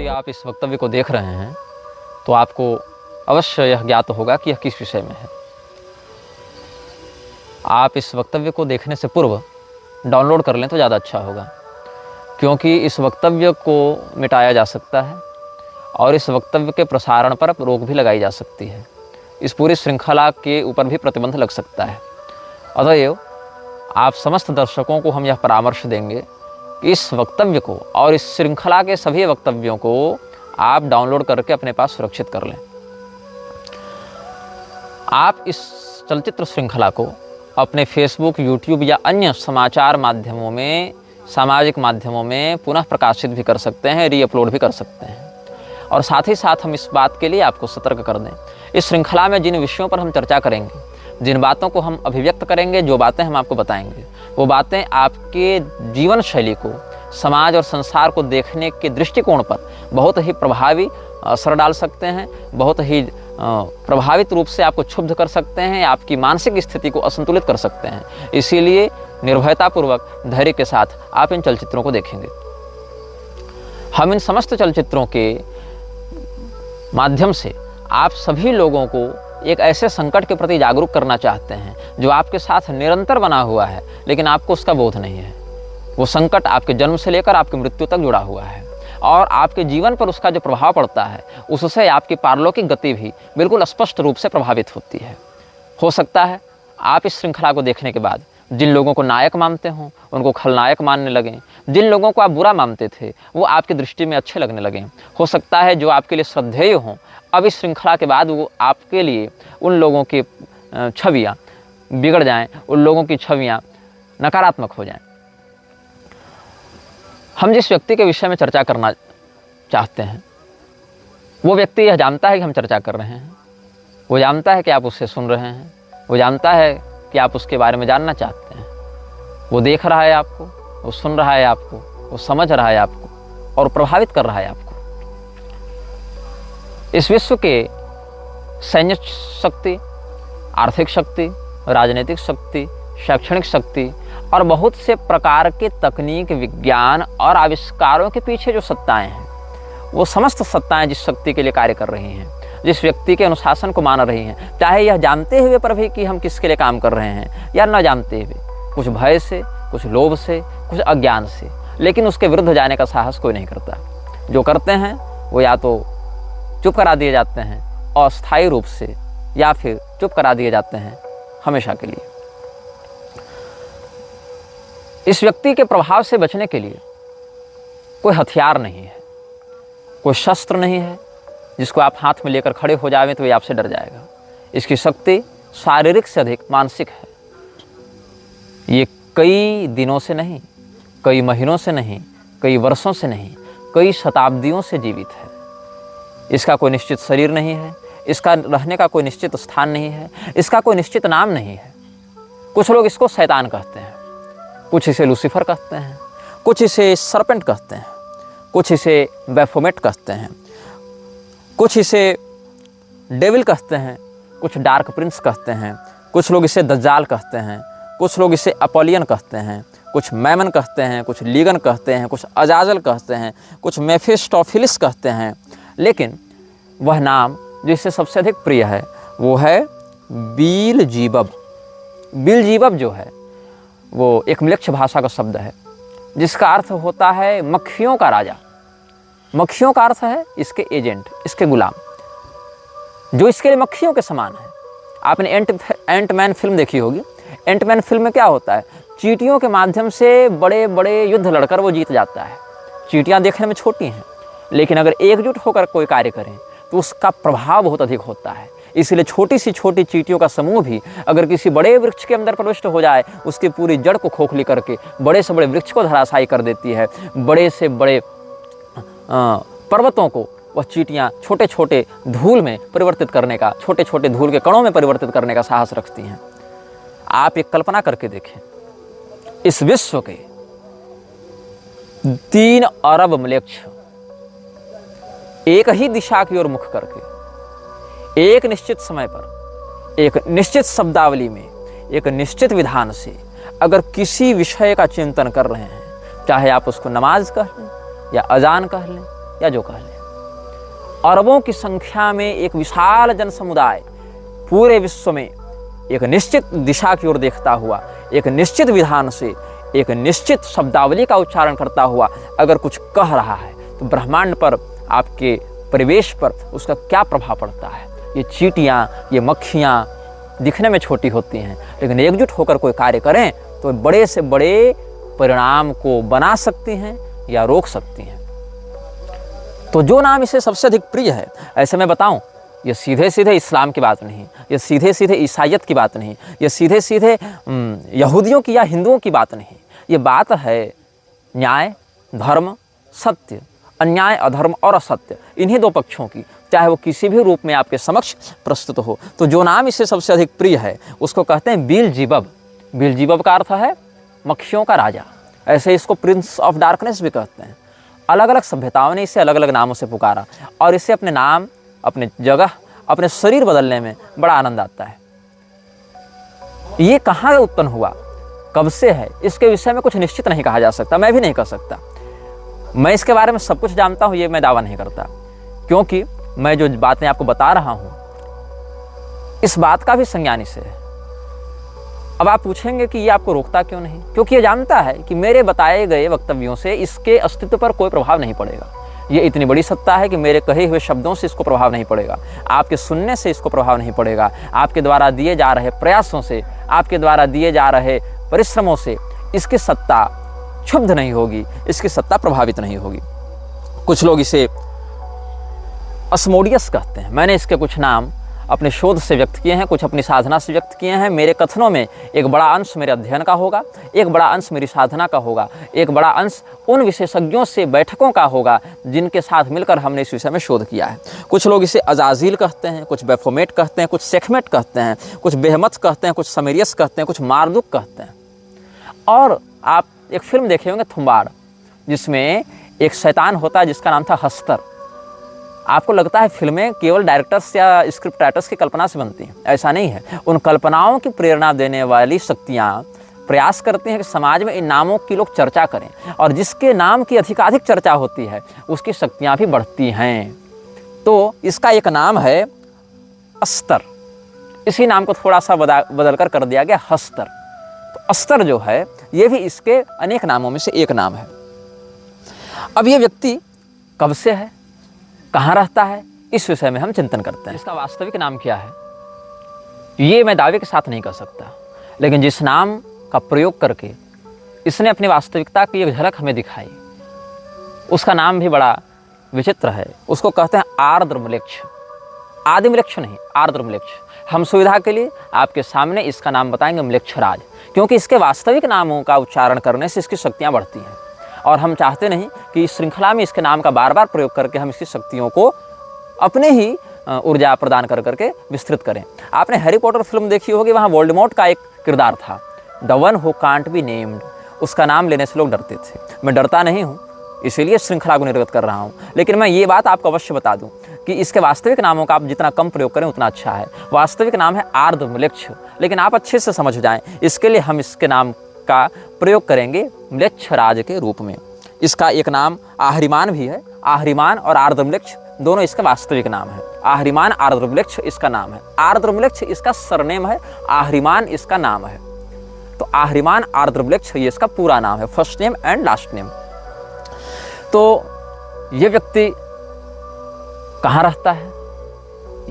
यदि आप इस वक्तव्य को देख रहे हैं तो आपको अवश्य यह ज्ञात होगा कि यह किस विषय में है। आप इस वक्तव्य को देखने से पूर्व डाउनलोड कर लें तो ज़्यादा अच्छा होगा, क्योंकि इस वक्तव्य को मिटाया जा सकता है और इस वक्तव्य के प्रसारण पर रोक भी लगाई जा सकती है। इस पूरी श्रृंखला के ऊपर भी प्रतिबंध लग सकता है। अतएव आप समस्त दर्शकों को हम यह परामर्श देंगे कि इस वक्तव्य को और इस श्रृंखला के सभी वक्तव्यों को आप डाउनलोड करके अपने पास सुरक्षित कर लें। आप इस चलचित्र श्रृंखला को अपने फेसबुक, यूट्यूब या अन्य समाचार माध्यमों में, सामाजिक माध्यमों में पुनः प्रकाशित भी कर सकते हैं, रीअपलोड भी कर सकते हैं। और साथ ही साथ हम इस बात के लिए आपको सतर्क कर दें, इस श्रृंखला में जिन विषयों पर हम चर्चा करेंगे, जिन बातों को हम अभिव्यक्त करेंगे, जो बातें हम आपको बताएंगे, वो बातें आपके जीवन शैली को, समाज और संसार को देखने के दृष्टिकोण पर बहुत ही प्रभावी असर डाल सकते हैं, बहुत ही प्रभावित रूप से आपको क्षुब्ध कर सकते हैं, आपकी मानसिक स्थिति को असंतुलित कर सकते हैं। इसीलिए निर्भयतापूर्वक, धैर्य के साथ आप इन चलचित्रों को देखेंगे। हम इन समस्त चलचित्रों के माध्यम से आप सभी लोगों को एक ऐसे संकट के प्रति जागरूक करना चाहते हैं जो आपके साथ निरंतर बना हुआ है, लेकिन आपको उसका बोध नहीं है। वो संकट आपके जन्म से लेकर आपकी मृत्यु तक जुड़ा हुआ है और आपके जीवन पर उसका जो प्रभाव पड़ता है, उससे आपकी पारलौकिक गति भी बिल्कुल स्पष्ट रूप से प्रभावित होती है। हो सकता है आप इस श्रृंखला को देखने के बाद जिन लोगों को नायक मानते हों उनको खलनायक मानने लगें, जिन लोगों को आप बुरा मानते थे वो आपकी दृष्टि में अच्छे लगने लगें। हो सकता है जो आपके लिए श्रद्धेय हों, अब इस श्रृंखला के बाद वो आपके लिए उन लोगों की छवियाँ बिगड़ जाएं, उन लोगों की छवियाँ नकारात्मक हो जाएं। हम जिस व्यक्ति के विषय में चर्चा करना चाहते हैं वो व्यक्ति यह जानता है कि हम चर्चा कर रहे हैं, वो जानता है कि आप उससे सुन रहे हैं, वो जानता है कि आप उसके बारे में जानना चाहते हैं। वो देख रहा है आपको, वो सुन रहा है आपको, वो समझ रहा है आपको और प्रभावित कर रहा है आपको। इस विश्व के सैन्य शक्ति, आर्थिक शक्ति, राजनीतिक शक्ति, शैक्षणिक शक्ति और बहुत से प्रकार के तकनीक, विज्ञान और आविष्कारों के पीछे जो सत्ताएं हैं, वो समस्त सत्ताएं जिस शक्ति के लिए कार्य कर रही हैं, जिस व्यक्ति के अनुशासन को मान रही हैं, चाहे यह जानते हुए पर भी कि हम किसके लिए काम कर रहे हैं या न जानते हुए, कुछ भय से, कुछ लोभ से, कुछ अज्ञान से, लेकिन उसके विरुद्ध जाने का साहस कोई नहीं करता। जो करते हैं वो या तो चुप करा दिए जाते हैं अस्थायी रूप से, या फिर चुप करा दिए जाते हैं हमेशा के लिए। इस व्यक्ति के प्रभाव से बचने के लिए कोई हथियार नहीं है, कोई शस्त्र नहीं है जिसको आप हाथ में लेकर खड़े हो जाएं तो ये आपसे डर जाएगा। इसकी शक्ति शारीरिक से अधिक मानसिक है। ये कई दिनों से नहीं, कई महीनों से नहीं, कई वर्षों से नहीं, कई शताब्दियों से जीवित है। इसका कोई निश्चित शरीर नहीं है, इसका रहने का कोई निश्चित स्थान नहीं है, इसका कोई निश्चित नाम नहीं है। कुछ लोग इसको शैतान कहते हैं, कुछ इसे लूसीफर कहते हैं, कुछ इसे सरपेंट कहते हैं, कुछ इसे बैफोमेट कहते हैं, कुछ इसे डेविल कहते हैं, कुछ डार्क प्रिंस कहते हैं, कुछ लोग इसे दज्जाल कहते हैं, कुछ लोग इसे अपोलियन कहते हैं, कुछ मैमन कहते हैं, कुछ लीगन कहते हैं, कुछ अजाजल कहते हैं, कुछ मेफिस्टोफिलिस कहते हैं। लेकिन वह नाम जो इससे सबसे अधिक प्रिय है वो है बीलजीबब। बीलजीबब जो है वो एक म्लेच्छ भाषा का शब्द है जिसका अर्थ होता है मक्खियों का राजा। मक्खियों का अर्थ है इसके एजेंट, इसके गुलाम, जो इसके लिए मक्खियों के समान है। आपने एंटमैन फिल्म देखी होगी। एंटमैन फिल्म में क्या होता है, चींटियों के माध्यम से बड़े बड़े युद्ध लड़कर वो जीत जाता है। चींटियाँ देखने में छोटी हैं, लेकिन अगर एकजुट होकर कोई कार्य करें तो उसका प्रभाव बहुत अधिक होता है। इसलिए छोटी सी छोटी चींटियों का समूह भी अगर किसी बड़े वृक्ष के अंदर प्रविष्ट हो जाए, उसकी पूरी जड़ को खोखली करके बड़े से बड़े वृक्ष को धराशायी कर देती है। बड़े से बड़े पर्वतों को वह चींटियाँ छोटे छोटे धूल में परिवर्तित करने का, छोटे छोटे धूल के कणों में परिवर्तित करने का साहस रखती हैं। आप एक कल्पना करके देखें, इस विश्व के 3 अरब म्लेच्छ एक ही दिशा की ओर मुख करके एक निश्चित समय पर, एक निश्चित शब्दावली में, एक निश्चित विधान से अगर किसी विषय का चिंतन कर रहे हैं, चाहे आप उसको नमाज कह लें या अजान कह लें या जो कह लें, अरबों की संख्या में एक विशाल जन समुदाय पूरे विश्व में एक निश्चित दिशा की ओर देखता हुआ, एक निश्चित विधान से, एक निश्चित शब्दावली का उच्चारण करता हुआ अगर कुछ कह रहा है तो ब्रह्मांड पर, आपके परिवेश पर उसका क्या प्रभाव पड़ता है। ये चींटियाँ, ये मक्खियाँ दिखने में छोटी होती हैं, लेकिन एकजुट होकर कोई कार्य करें तो बड़े से बड़े परिणाम को बना सकती हैं या रोक सकती हैं। तो जो नाम इसे सबसे अधिक प्रिय है, ऐसे मैं बताऊं, ये सीधे सीधे इस्लाम की बात नहीं, ये सीधे सीधे ईसाइयत की बात नहीं, ये सीधे सीधे यहूदियों की या हिंदुओं की बात नहीं, ये बात है न्याय, धर्म, सत्य, अन्याय, अधर्म और असत्य, इन्हीं दो पक्षों की, चाहे वो किसी भी रूप में आपके समक्ष प्रस्तुत हो। तो जो नाम इसे सबसे अधिक प्रिय है उसको कहते हैं बेल्ज़ेबब। बेल्ज़ेबब का अर्थ है मक्खियों का राजा, ऐसे इसको प्रिंस ऑफ डार्कनेस भी कहते हैं। अलग अलग सभ्यताओं ने इसे अलग अलग नामों से पुकारा और इसे अपने नाम, अपने जगह, अपने शरीर बदलने में बड़ा आनंद आता है। ये कहाँ उत्पन्न हुआ, कब से है, इसके विषय में कुछ निश्चित नहीं कहा जा सकता, मैं भी नहीं कह सकता। मैं इसके बारे में सब कुछ जानता हूँ ये मैं दावा नहीं करता, क्योंकि मैं जो बातें आपको बता रहा हूँ इस बात का भी संज्ञानी से है। अब आप पूछेंगे कि ये आपको रोकता क्यों नहीं, क्योंकि ये जानता है कि मेरे बताए गए वक्तव्यों से इसके अस्तित्व पर कोई प्रभाव नहीं पड़ेगा। ये इतनी बड़ी सत्ता है कि मेरे कहे हुए शब्दों से इसको प्रभाव नहीं पड़ेगा, आपके सुनने से इसको प्रभाव नहीं पड़ेगा, आपके द्वारा दिए जा रहे प्रयासों से, आपके द्वारा दिए जा रहे परिश्रमों से इसकी सत्ता क्षुब्ध नहीं होगी, इसकी सत्ता प्रभावित नहीं होगी। कुछ लोग इसे अस्मोडियस कहते हैं। मैंने इसके कुछ नाम अपने शोध से व्यक्त किए हैं, कुछ अपनी साधना से व्यक्त किए हैं। मेरे कथनों में एक बड़ा अंश मेरे अध्ययन का होगा, एक बड़ा अंश मेरी साधना का होगा, एक बड़ा अंश उन विशेषज्ञों से बैठकों का होगा जिनके साथ मिलकर हमने इस विषय में शोध किया है। कुछ लोग इसे अजाजिल कहते हैं, कुछ बेफोमेट कहते हैं, कुछ सेखमेट कहते हैं, कुछ बेहमत कहते हैं, कुछ समेरियस कहते हैं, कुछ मार्दुक कहते हैं। और आप एक फिल्म देखे होंगे थुम्बाड़, जिसमें एक शैतान होता है जिसका नाम था हस्तर। आपको लगता है फिल्में केवल डायरेक्टर्स या स्क्रिप्ट राइटर्स की कल्पना से बनती हैं, ऐसा नहीं है। उन कल्पनाओं की प्रेरणा देने वाली शक्तियाँ प्रयास करती हैं कि समाज में इन नामों की लोग चर्चा करें, और जिसके नाम की अधिकाधिक चर्चा होती है उसकी शक्तियाँ भी बढ़ती हैं। तो इसका एक नाम है अस्तर, इसी नाम को थोड़ा सा बदल कर दिया गया हस्तर। तो अस्तर जो है ये भी इसके अनेक नामों में से एक नाम है। अब ये व्यक्ति कब से है, कहाँ रहता है, इस विषय में हम चिंतन करते हैं। इसका वास्तविक नाम क्या है ये मैं दावे के साथ नहीं कह सकता, लेकिन जिस नाम का प्रयोग करके इसने अपनी वास्तविकता की एक झलक हमें दिखाई, उसका नाम भी बड़ा विचित्र है। उसको कहते हैं आर्द्र म्लेच्छ, आदि म्लेच्छ नहीं, आर्द्र म्लेच्छ। हम सुविधा के लिए आपके सामने इसका नाम बताएंगे म्लेच्छराज, क्योंकि इसके वास्तविक नामों का उच्चारण करने से इसकी शक्तियाँ बढ़ती हैं, और हम चाहते नहीं कि इस श्रृंखला में इसके नाम का बार बार प्रयोग करके हम इसकी शक्तियों को अपने ही ऊर्जा प्रदान कर करके विस्तृत करें। आपने हैरी पॉटर फिल्म देखी होगी, वहाँ वोल्डेमॉर्ट का एक किरदार था, the one who can't be named. उसका नाम लेने से लोग डरते थे। मैं डरता नहीं हूँ, इसीलिए श्रृंखला को निर्गत कर रहा हूँ, लेकिन मैं ये बात आपको अवश्य बता दूँ कि इसके वास्तविक नामों का आप जितना कम प्रयोग करें उतना अच्छा है। वास्तविक नाम है आर्द्र म्लेच्छ, लेकिन आप अच्छे से समझ जाएं, इसके लिए हम इसके नाम का प्रयोग करेंगे म्लेच्छराज के रूप में। इसका एक नाम आहरिमान भी है। आहरिमान और आर्द्र म्लेच्छ दोनों इसका वास्तविक नाम है। आहरिमान आर्द्र म्लेच्छ इसका नाम है, आर्द्र म्लेच्छ इसका सरनेम है, आहरिमान इसका नाम है। तो आहरिमान आर्द्र म्लेच्छ ये इसका पूरा नाम है, first name and last name. तो ये व्यक्ति कहाँ रहता है,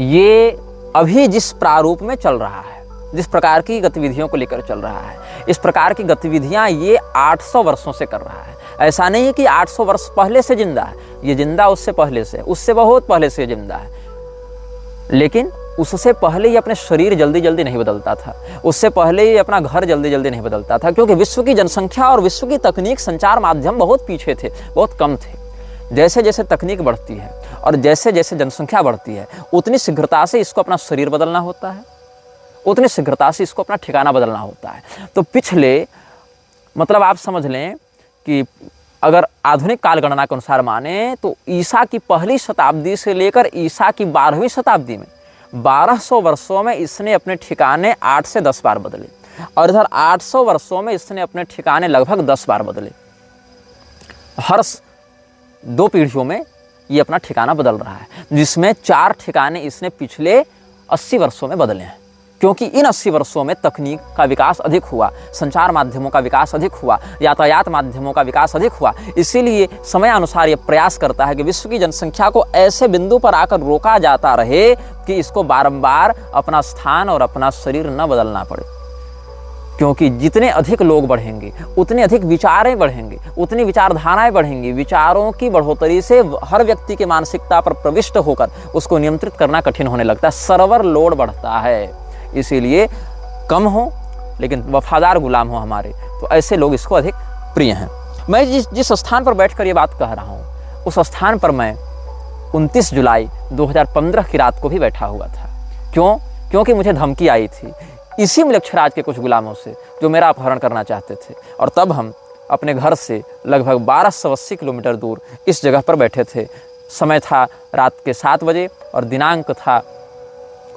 ये अभी जिस प्रारूप में चल रहा है, जिस प्रकार की गतिविधियों को लेकर चल रहा है, इस प्रकार की गतिविधियां ये 800 वर्षों से कर रहा है। ऐसा नहीं है कि 800 वर्ष पहले से जिंदा है, ये जिंदा उससे पहले से, उससे बहुत पहले से जिंदा है, लेकिन उससे पहले ये अपने शरीर जल्दी जल्दी नहीं बदलता था, उससे पहले ये अपना घर जल्दी जल्दी नहीं बदलता था, क्योंकि विश्व की जनसंख्या और विश्व की तकनीक, संचार माध्यम बहुत पीछे थे, बहुत कम थे। जैसे जैसे तकनीक बढ़ती है और जैसे जैसे जनसंख्या बढ़ती है, उतनी शीघ्रता से इसको अपना शरीर बदलना होता है, उतनी शीघ्रता से इसको अपना ठिकाना बदलना होता है। तो पिछले, मतलब आप समझ लें कि अगर आधुनिक काल गणना के अनुसार माने तो ईसा की पहली शताब्दी से लेकर ईसा की 12वीं शताब्दी में 1200 वर्षों में इसने अपने ठिकाने 8 से 10 बार बदले, और इधर 800 वर्षों में इसने अपने ठिकाने लगभग 10 बार बदले। हर 2 पीढ़ियों में ये अपना ठिकाना बदल रहा है, जिसमें 4 ठिकाने इसने पिछले 80 वर्षों में बदले हैं। क्योंकि इन 80 वर्षों में तकनीक का विकास अधिक हुआ, संचार माध्यमों का विकास अधिक हुआ, यातायात माध्यमों का विकास अधिक हुआ। इसीलिए समय अनुसार ये प्रयास करता है कि विश्व की जनसंख्या को ऐसे बिंदु पर आकर रोका जाता रहे कि इसको बारंबार अपना स्थान और अपना शरीर न बदलना पड़े। क्योंकि जितने अधिक लोग बढ़ेंगे, उतने अधिक विचारें बढ़ेंगे, उतनी विचारधाराएं बढ़ेंगी। विचारों की बढ़ोतरी से हर व्यक्ति की मानसिकता पर प्रविष्ट होकर उसको नियंत्रित करना कठिन होने लगता है, सर्वर लोड बढ़ता है। इसीलिए कम हो लेकिन वफादार गुलाम हो हमारे, तो ऐसे लोग इसको अधिक प्रिय हैं। मैं जिस स्थान पर बैठकर ये बात कह रहा हूँ, उस स्थान पर मैं 29 जुलाई 2015 की रात को भी बैठा हुआ था। क्यों? क्योंकि मुझे धमकी आई थी इसी मलेच्छराज के कुछ गुलामों से, जो मेरा अपहरण करना चाहते थे। और तब हम अपने घर से लगभग 1280 किलोमीटर दूर इस जगह पर बैठे थे। समय था रात के 7 बजे और दिनांक था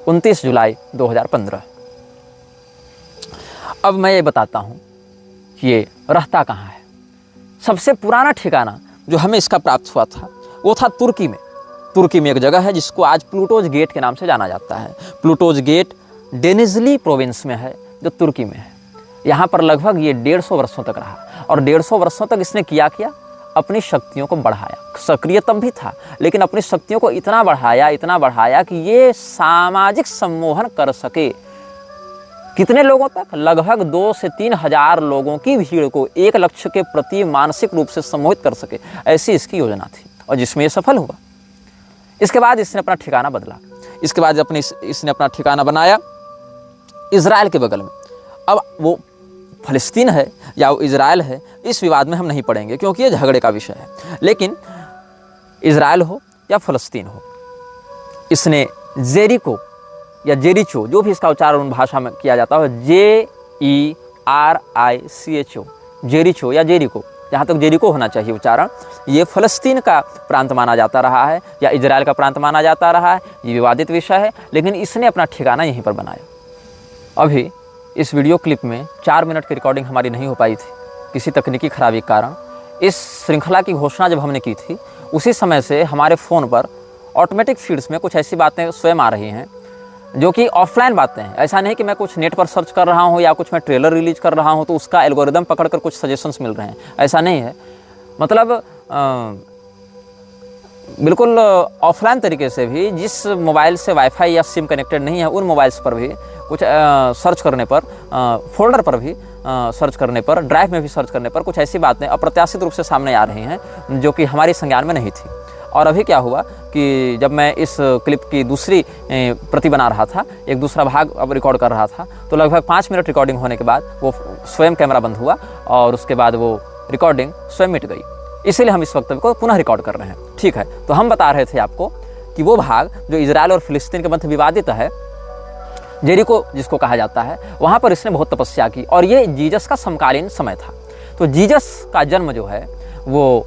29 जुलाई 2015। अब मैं ये बताता हूँ कि ये रहता कहाँ है। सबसे पुराना ठिकाना जो हमें इसका प्राप्त हुआ था वो था तुर्की में। तुर्की में एक जगह है जिसको आज प्लूटोज गेट के नाम से जाना जाता है। प्लूटोज गेट डेनिजली प्रोविंस में है, जो तुर्की में है। यहाँ पर लगभग ये 150 वर्षों तक रहा और 150 वर्षों तक इसने किया अपनी शक्तियों को बढ़ाया। सक्रिय तब भी था, लेकिन अपनी शक्तियों को इतना बढ़ाया कि ये सामाजिक सम्मोहन कर सके। कितने लोगों तक? लगभग 2 से 3 हजार लोगों की भीड़ को एक लक्ष्य के प्रति मानसिक रूप से सम्मोहित कर सके, ऐसी इसकी योजना थी और जिसमें ये सफल हुआ। इसके बाद इसने अपना ठिकाना बदला। इसके बाद इसने अपना ठिकाना बनाया इजराइल के बगल में। अब वो फ़लस्तीन है या वो इजराइल है, इस विवाद में हम नहीं पड़ेंगे क्योंकि ये झगड़े का विषय है। लेकिन इजराइल हो या फ़लस्तीन हो, इसने जेरिको या जेरिचो, जो भी इसका उच्चारण भाषा में किया जाता है, JERICHO, जेरिचो या जेरिको, जहाँ तक जेरिको होना चाहिए उच्चारण, ये फ़लस्तीन का प्रांत माना जाता रहा है या इजराइल का प्रांत माना जाता रहा है। ये विवादित विषय है, लेकिन इसने अपना ठिकाना यहीं पर बनाया। अभी इस वीडियो क्लिप में 4 मिनट की रिकॉर्डिंग हमारी नहीं हो पाई थी किसी तकनीकी खराबी के कारण। इस श्रृंखला की घोषणा जब हमने की थी, उसी समय से हमारे फ़ोन पर ऑटोमेटिक फीड्स में कुछ ऐसी बातें स्वयं आ रही हैं जो कि ऑफलाइन बातें हैं। ऐसा नहीं कि मैं कुछ नेट पर सर्च कर रहा हूँ या कुछ मैं ट्रेलर रिलीज कर रहा हूँ तो उसका एल्गोरिदम पकड़कर कुछ सजेशंस मिल रहे हैं, ऐसा नहीं है। मतलब बिल्कुल ऑफलाइन तरीके से भी जिस मोबाइल से वाईफाई या सिम कनेक्टेड नहीं है, उन मोबाइल्स पर भी कुछ सर्च करने पर, फोल्डर पर भी सर्च करने पर, ड्राइव में भी सर्च करने पर कुछ ऐसी बातें अप्रत्याशित रूप से सामने आ रही हैं जो कि हमारी संज्ञान में नहीं थी। और अभी क्या हुआ कि जब मैं इस क्लिप की दूसरी प्रति बना रहा था, एक दूसरा भाग अब रिकॉर्ड कर रहा था, तो लगभग 5 मिनट रिकॉर्डिंग होने के बाद वो स्वयं कैमरा बंद हुआ और उसके बाद वो रिकॉर्डिंग स्वयं मिट गई। इसीलिए हम इस वक्तव्य को पुनः रिकॉर्ड कर रहे हैं। ठीक है, तो हम बता रहे थे आपको कि वो भाग जो इजराइल और फिलिस्तीन के मध्य विवादित है, जेरिको जिसको कहा जाता है, वहाँ पर इसने बहुत तपस्या की और ये जीसस का समकालीन समय था। तो जीसस का जन्म जो है वो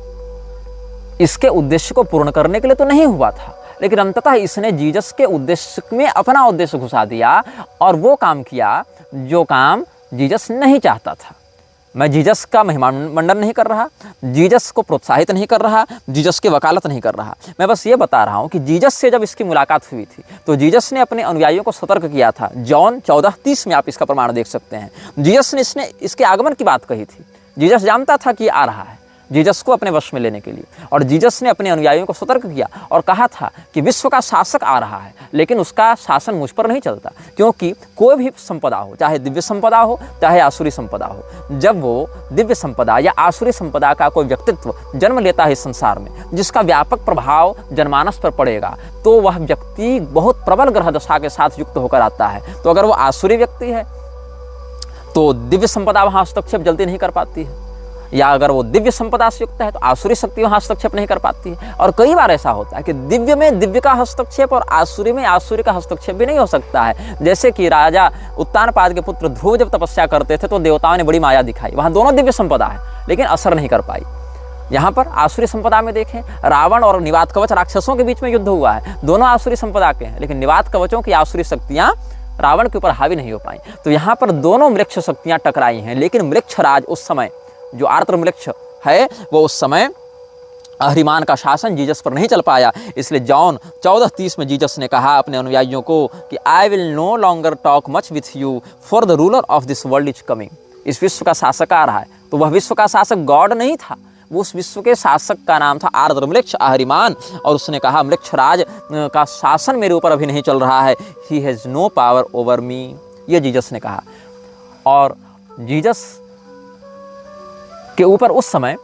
इसके उद्देश्य को पूर्ण करने के लिए तो नहीं हुआ था, लेकिन अंततः इसने जीसस के उद्देश्य में अपना उद्देश्य घुसा दिया और वो काम किया जो काम जीसस नहीं चाहता था। मैं जीसस का महिमामंडन नहीं कर रहा, जीसस को प्रोत्साहित नहीं कर रहा, जीसस की वकालत नहीं कर रहा। मैं बस ये बता रहा हूँ कि जीसस से जब इसकी मुलाकात हुई थी तो जीसस ने अपने अनुयायियों को सतर्क किया था। जॉन 14:30 में आप इसका प्रमाण देख सकते हैं। जीसस ने इसके आगमन की बात कही थी। जीसस जानता था कि आ रहा है, जीसस को अपने वश में लेने के लिए, और जीसस ने अपने अनुयायियों को सतर्क किया और कहा था कि विश्व का शासक आ रहा है, लेकिन उसका शासन मुझ पर नहीं चलता, क्योंकि कोई भी संपदा हो, चाहे दिव्य संपदा हो चाहे आसुरी संपदा हो, जब वो दिव्य संपदा या आसुरी संपदा का कोई व्यक्तित्व जन्म लेता है इस संसार में, जिसका व्यापक प्रभाव जनमानस पर पड़ेगा, तो वह व्यक्ति बहुत प्रबल ग्रह दशा के साथ युक्त होकर आता है। तो अगर वो आसुरी व्यक्ति है तो दिव्य संपदा वहाँ हस्तक्षेप जल्दी नहीं कर पाती है, या अगर वो दिव्य संपदा से युक्त है तो आसुरी शक्ति वहाँ हस्तक्षेप नहीं कर पाती है। और कई बार ऐसा होता है कि दिव्य में दिव्य का हस्तक्षेप और आसुरी में आसुरी का हस्तक्षेप भी नहीं हो सकता है। जैसे कि राजा उत्तानपाद के पुत्र ध्रुव जब तपस्या करते थे तो देवताओं ने बड़ी माया दिखाई, वहाँ दोनों दिव्य संपदा है लेकिन असर नहीं कर पाई। यहाँ पर आसुरी संपदा में देखें, रावण और निवात कवच राक्षसों के बीच में युद्ध हुआ है, दोनों आसुरी संपदा के हैं, लेकिन निवात कवचों की आसुरी शक्तियाँ रावण के ऊपर हावी नहीं हो पाई। तो यहाँ पर दोनों मृक्ष शक्तियाँ टकराई हैं, लेकिन मृक्षराज उस समय, जो आर्द्र मृक्ष है, वो उस समय अहरिमान का शासन जीसस पर नहीं चल पाया। इसलिए जॉन 14:30 में जीसस ने कहा अपने अनुयायियों को कि I will no longer talk much with you for the ruler of this world is coming. इस विश्व का शासक आ रहा है। तो वह विश्व का शासक गॉड नहीं था, वो उस विश्व के शासक का नाम था आर्द्रम्लेक्ष अहरिमान। और उसने कहा म्लेच्छराज का शासन मेरे ऊपर अभी नहीं चल रहा है, he has no power over me, ये जीसस ने कहा। और जीसस के ऊपर उस समय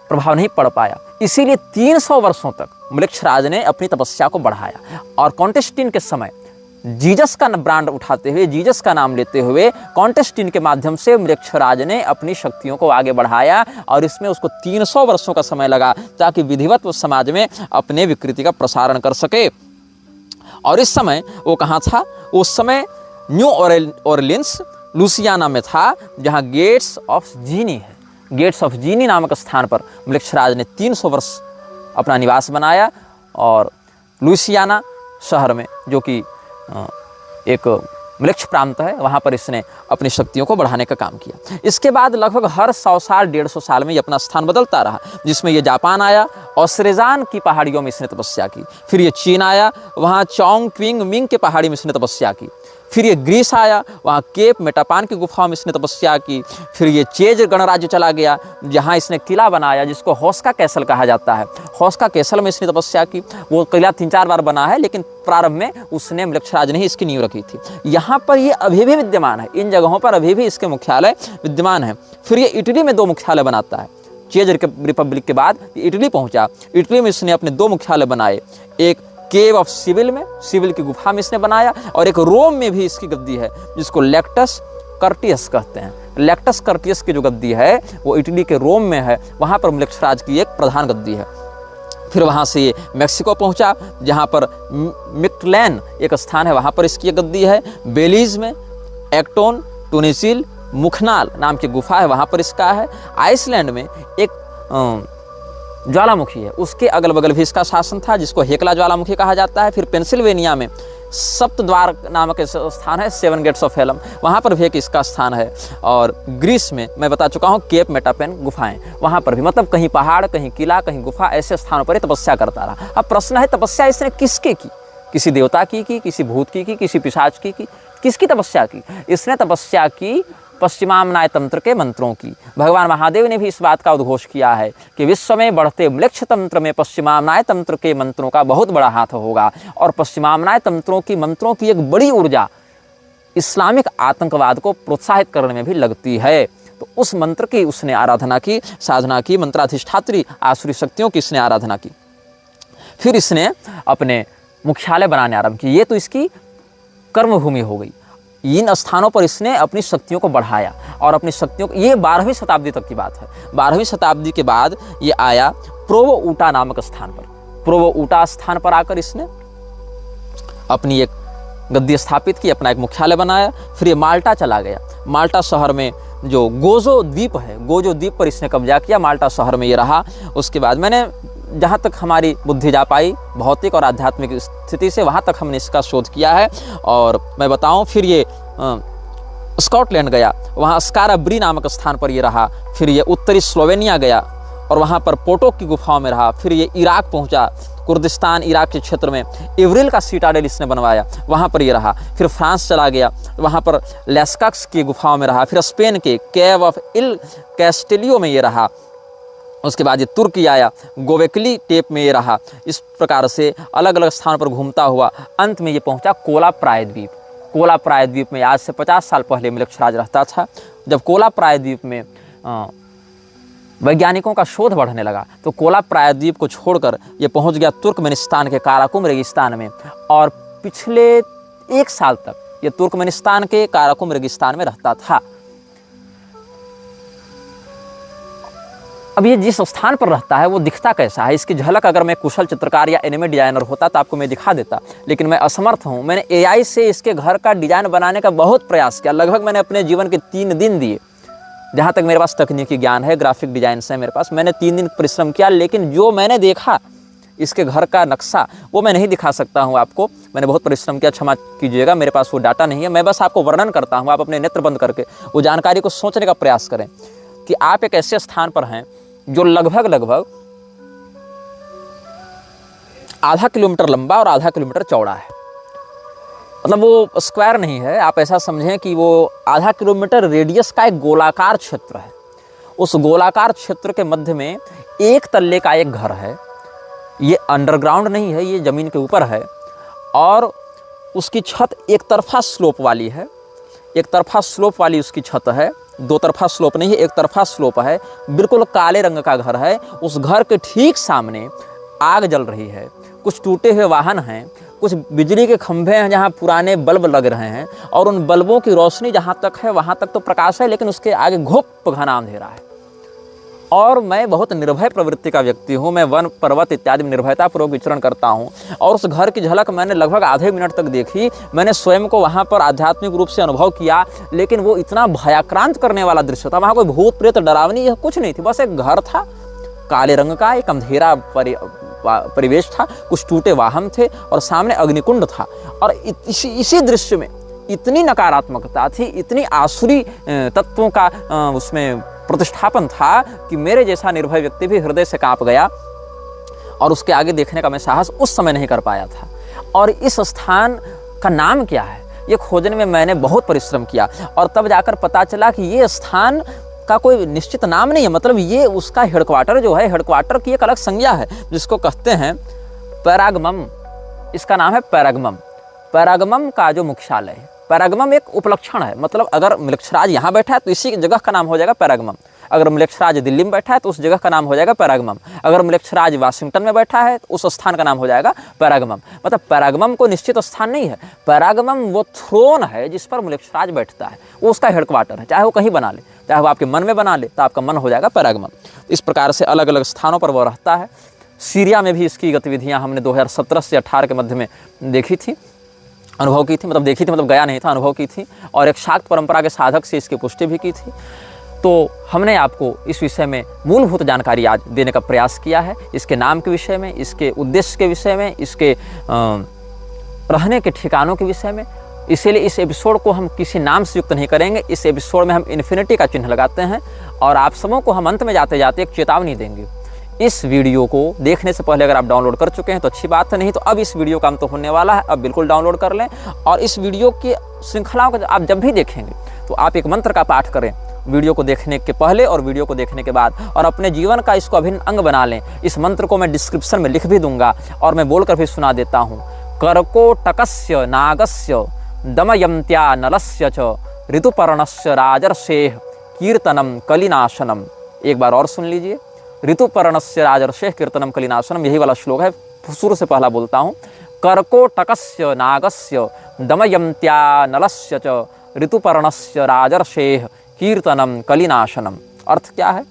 प्रभाव नहीं पड़ पाया, इसीलिए 300 वर्षों तक म्लेच्छराज ने अपनी तपस्या को बढ़ाया। और कॉन्टेस्टिन के समय जीसस का ब्रांड उठाते हुए, जीसस का नाम लेते हुए कॉन्टेस्टिन के माध्यम से म्लेच्छराज ने अपनी शक्तियों को आगे बढ़ाया। और इसमें उसको 300 वर्षों का समय लगा ताकि विधिवत समाज में अपने विकृति का प्रसारण कर सके। और इस समय वो कहाँ था? उस समय न्यू ऑरलिन्स लुसियाना में था, जहाँ गेट्स ऑफ जीनी है। गेट्स ऑफ जीनी नामक स्थान पर म्लेच्छराज ने 300 वर्ष अपना निवास बनाया। और लुसियाना शहर में, जो कि एक म्लेच्छ प्रांत है, वहाँ पर इसने अपनी शक्तियों को बढ़ाने का काम किया। इसके बाद लगभग हर 100 साल 150 साल में ये अपना स्थान बदलता रहा, जिसमें ये जापान आया और श्रेजान की पहाड़ियों में इसने तपस्या की। फिर ये चीन आया, वहाँ चोंग क्विंग मिंग के पहाड़ी में इसने तपस्या की। फिर ये ग्रीस आया, वहाँ केप मेटापान की गुफाओं में इसने तपस्या की। फिर ये चेज गणराज्य चला गया, जहाँ इसने किला बनाया जिसको होस्का कैसल कहा जाता है। होस्का कैसल में इसने तपस्या की। वो किला 3-4 बार बना है, लेकिन प्रारंभ में उसने म्लेच्छराज ने ही इसकी नींव रखी थी। यहाँ पर ये अभी भी विद्यमान है, इन जगहों पर अभी भी इसके मुख्यालय विद्यमान है। फिर ये इटली में 2 मुख्यालय बनाता है। चेज रिपब्लिक के बाद इटली पहुँचा। इटली में इसने अपने 2 मुख्यालय बनाए, एक केव ऑफ सिविल में, सिविल की गुफा में इसने बनाया, और एक रोम में भी इसकी गद्दी है जिसको लेक्टस कर्टियस कहते हैं। लेक्टस कर्टियस की जो गद्दी है वो इटली के रोम में है, वहाँ पर म्लेच्छराज की एक प्रधान गद्दी है। फिर वहाँ से ये मैक्सिको पहुँचा, जहाँ पर मिक्टलैन एक स्थान है, वहाँ पर इसकी एक गद्दी है। बेलीज में एक्टोन टूनिसिल मुखनाल नाम की गुफा है, वहाँ पर इसका है। आइसलैंड में एक ज्वालामुखी है, उसके अगल बगल भी इसका शासन था, जिसको हेकला ज्वालामुखी कहा जाता है। फिर पेंसिल्वेनिया में सप्तद्वार नामक स्थान है, 7 गेट्स ऑफ हेलम, वहाँ पर भी एक इसका स्थान है। और ग्रीस में मैं बता चुका हूँ केप मेटापेन गुफाएं, वहाँ पर भी, मतलब कहीं पहाड़, कहीं किला, कहीं गुफा, ऐसे स्थानों पर तपस्या करता रहा। अब प्रश्न है, तपस्या इसने किसके की? किसी देवता की, किसी भूत की, किसी पिशाच की, किसकी तपस्या की? इसने तपस्या की पश्चिमामनाय तंत्र के मंत्रों की। भगवान महादेव ने भी इस बात का उद्घोष किया है कि विश्व में बढ़ते म्लेच्छ तंत्र में पश्चिमामनाय तंत्र के मंत्रों का बहुत बड़ा हाथ होगा। और पश्चिमामनाय मंत्रों की एक बड़ी ऊर्जा इस्लामिक आतंकवाद को प्रोत्साहित करने में भी लगती है। तो उस मंत्र की उसने आराधना की, साधना की, मंत्राधिष्ठात्री आसुरी शक्तियों की इसने आराधना की। फिर इसने अपने मुख्यालय बनाने आरंभ की। ये तो इसकी कर्मभूमि हो गई। इन स्थानों पर इसने अपनी शक्तियों को बढ़ाया और अपनी शक्तियों को, ये 12वीं शताब्दी तक की बात है। 12वीं शताब्दी के बाद ये आया प्रोवो ऊटा नामक स्थान पर। प्रोवो ऊटा स्थान पर आकर इसने अपनी एक गद्दी स्थापित की, अपना एक मुख्यालय बनाया। फिर ये माल्टा चला गया। माल्टा शहर में जो गोजो द्वीप है, गोजो द्वीप पर इसने कब्जा किया। माल्टा शहर में ये रहा। उसके बाद मैंने जहाँ तक हमारी बुद्धि जा पाई भौतिक और आध्यात्मिक स्थिति से, वहाँ तक हमने इसका शोध किया है। और मैं बताऊँ, फिर ये स्कॉटलैंड गया, वहाँ स्काराब्री नामक स्थान पर ये रहा। फिर ये उत्तरी स्लोवेनिया गया और वहाँ पर पोटोक की गुफाओं में रहा। फिर ये इराक पहुँचा, कुर्दिस्तान इराक के क्षेत्र में इवरिल का सीटाडेल इसने बनवाया, वहाँ पर ये रहा। फिर फ्रांस चला गया, वहाँ पर लेस्कक्स की गुफाओं में रहा। फिर स्पेन के केव ऑफ इल कैस्टेलियो में ये रहा। उसके बाद ये तुर्की आया, गोवेकली टेप में ये रहा। इस प्रकार से अलग अलग स्थानों पर घूमता हुआ अंत में ये पहुंचा कोला प्रायद्वीप। कोला प्रायद्वीप में आज से 50 साल पहले म्लेच्छराज रहता था। जब कोला प्रायद्वीप में वैज्ञानिकों का शोध बढ़ने लगा तो कोला प्रायद्वीप को छोड़कर ये पहुंच गया तुर्कमेनिस्तान के काराकुम रेगिस्तान में। और पिछले 1 साल तक ये तुर्कमेनिस्तान के काराकुम रेगिस्तान में रहता था। अब ये जिस स्थान पर रहता है वो दिखता कैसा है, इसकी झलक अगर मैं कुशल चित्रकार या एनिमे डिजाइनर होता तो आपको मैं दिखा देता, लेकिन मैं असमर्थ हूँ। मैंने AI से इसके घर का डिजाइन बनाने का बहुत प्रयास किया। लगभग मैंने अपने जीवन के 3 दिन दिए, जहाँ तक मेरे पास तकनीकी ज्ञान है, ग्राफिक डिजाइन से मेरे पास, मैंने 3 दिन परिश्रम किया। लेकिन जो मैंने देखा इसके घर का नक्शा वो मैं नहीं दिखा सकता हूँ आपको। मैंने बहुत परिश्रम किया, क्षमा कीजिएगा, मेरे पास वो डाटा नहीं है। मैं बस आपको वर्णन करता हूँ, आप अपने नेत्र बंद करके वो जानकारी को सोचने का प्रयास करें कि आप एक ऐसे स्थान पर हैं जो लगभग आधा किलोमीटर लंबा और आधा किलोमीटर चौड़ा है। मतलब वो स्क्वायर नहीं है, आप ऐसा समझें कि वो आधा किलोमीटर रेडियस का एक गोलाकार क्षेत्र है। उस गोलाकार क्षेत्र के मध्य में एक तल्ले का एक घर है। ये अंडरग्राउंड नहीं है, ये ज़मीन के ऊपर है और उसकी छत एक तरफा स्लोप वाली है। एक तरफा स्लोप वाली उसकी छत है, दो तरफा स्लोप नहीं है, एक तरफा स्लोप है। बिल्कुल काले रंग का घर है। उस घर के ठीक सामने आग जल रही है। कुछ टूटे हुए वाहन हैं, कुछ बिजली के खंभे हैं जहाँ पुराने बल्ब लग रहे हैं और उन बल्बों की रोशनी जहाँ तक है वहाँ तक तो प्रकाश है, लेकिन उसके आगे घुप घना अंधेरा है। और मैं बहुत निर्भय प्रवृत्ति का व्यक्ति हूँ। मैं वन पर्वत इत्यादि में निर्भयतापूर्वक विचरण करता हूँ और उस घर की झलक मैंने लगभग आधे मिनट तक देखी। मैंने स्वयं को वहाँ पर आध्यात्मिक रूप से अनुभव किया, लेकिन वो इतना भयाक्रांत करने वाला दृश्य था। वहाँ कोई भूत प्रेत डरावनी यह कुछ नहीं थी, बस एक घर था काले रंग का, एक अंधेरा परिवेश था, कुछ टूटे वाहन थे और सामने अग्निकुंड था। और इसी दृश्य में इतनी नकारात्मकता थी, इतनी आसुरी तत्वों का उसमें प्रतिष्ठापन था कि मेरे जैसा निर्भय व्यक्ति भी हृदय से कांप गया और उसके आगे देखने का मैं साहस उस समय नहीं कर पाया था। और इस स्थान का नाम क्या है ये खोजने में मैंने बहुत परिश्रम किया और तब जाकर पता चला कि ये स्थान का कोई निश्चित नाम नहीं है। मतलब ये उसका हेडक्वार्टर जो है, हेडक्वार्टर की एक अलग संज्ञा है जिसको कहते हैं पैरागमम। इसका नाम है पैरागमम। पैरागमम का जो मुख्यालय है, पैरागमम एक उपलक्षण है। मतलब अगर मृक्षराज यहाँ बैठा है तो इसी जगह का नाम हो जाएगा पैरागमम। अगर मृक्षराज दिल्ली में बैठा है तो उस जगह का नाम हो जाएगा पैरागमम। अगर मृक्षराज वाशिंगटन में बैठा है तो उस स्थान का नाम हो जाएगा पैरागमम। मतलब पैरागमम को निश्चित स्थान नहीं है, पैरागमम वो थ्रोन है जिस पर मृक्षराज बैठता है, वो उसका हेडक्वार्टर है। चाहे वो कहीं बना ले, चाहे वो आपके मन में बना ले, तो आपका मन हो जाएगा पैरागमम। इस प्रकार से अलग अलग स्थानों पर वो रहता है। सीरिया में भी इसकी गतिविधियाँ हमने 2017 से 18 के मध्य में देखी थी, अनुभव की थी। मतलब देखी थी मतलब गया नहीं था, अनुभव की थी और एक शाक्त परंपरा के साधक से इसकी पुष्टि भी की थी। तो हमने आपको इस विषय में मूलभूत जानकारी आज देने का प्रयास किया है, इसके नाम के विषय में, इसके उद्देश्य के विषय में, इसके रहने के ठिकानों के विषय में। इसीलिए इस एपिसोड को हम किसी नाम से युक्त नहीं करेंगे। इस एपिसोड में हम इन्फिनिटी का चिन्ह लगाते हैं और आप सबों को हम अंत में जाते जाते एक चेतावनी देंगे। इस वीडियो को देखने से पहले अगर आप डाउनलोड कर चुके हैं तो अच्छी बात है, नहीं तो अब इस वीडियो का अंत तो होने वाला है, अब बिल्कुल डाउनलोड कर लें। और इस वीडियो की श्रृंखलाओं को आप जब भी देखेंगे तो आप एक मंत्र का पाठ करें वीडियो को देखने के पहले और वीडियो को देखने के बाद, और अपने जीवन का इसको अभिन्न अंग बना लें। इस मंत्र को मैं डिस्क्रिप्शन में लिख भी दूंगा और मैं बोलकर भी सुना देता हूँ। कर्कोटकस्य नागस्य दमयन्त्या नलस्य च ऋतुपर्णस्य राजर्षेः कीर्तनम कलिनाशनम। एक बार और सुन लीजिए। ऋतुपर्णस्य राजर्षेः कीर्तनम कलिनाशनम, यही वाला श्लोक है, शुरू से पहला बोलता हूँ। कर्कोटकस्य नागस्य दमयन्त्या नलस्य च ऋतुपर्णस्य राजर्षेः कीर्तनम कलिनाशनम। अर्थ क्या है?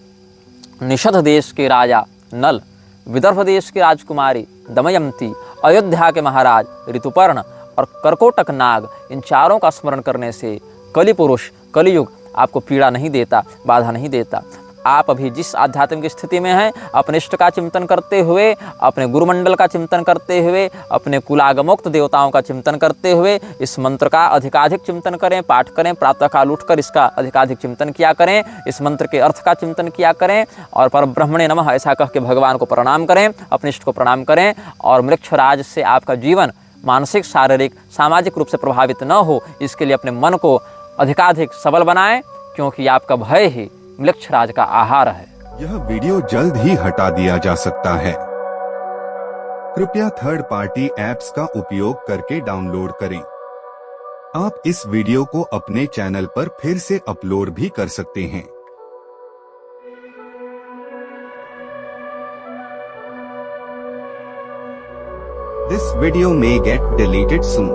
निषध देश के राजा नल, विदर्भ देश की राजकुमारी दमयंती, अयोध्या के महाराज ऋतुपर्ण और कर्कोटक नाग, इन चारों का स्मरण करने से कलि पुरुष कलियुग आपको पीड़ा नहीं देता, बाधा नहीं देता। आप अभी जिस आध्यात्मिक स्थिति में हैं, अपने इष्ट का चिंतन करते हुए, अपने गुरुमंडल का चिंतन करते हुए, अपने कुलागमोक्त देवताओं का चिंतन करते हुए इस मंत्र का अधिकाधिक चिंतन करें, पाठ करें। प्रातःकाल उठकर इसका अधिकाधिक चिंतन किया करें, इस मंत्र के अर्थ का चिंतन किया करें और परब्रह्मणे नमः ऐसा कह के भगवान को प्रणाम करें, अपने इष्ट को प्रणाम करें। और मृक्षराज से आपका जीवन मानसिक, शारीरिक, सामाजिक रूप से प्रभावित न हो, इसके लिए अपने मन को अधिकाधिक सबल बनाएं, क्योंकि आपका भय ही मृक्षराज का आहार है। यह वीडियो जल्द ही हटा दिया जा सकता है। कृपया थर्ड पार्टी ऐप्स का उपयोग करके डाउनलोड करें। आप इस वीडियो को अपने चैनल पर फिर से अपलोड भी कर सकते हैं। This video may get deleted soon.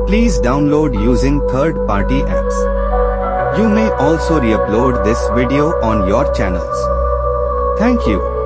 Please download using third party apps. You may also re-upload this video on your channels. Thank you.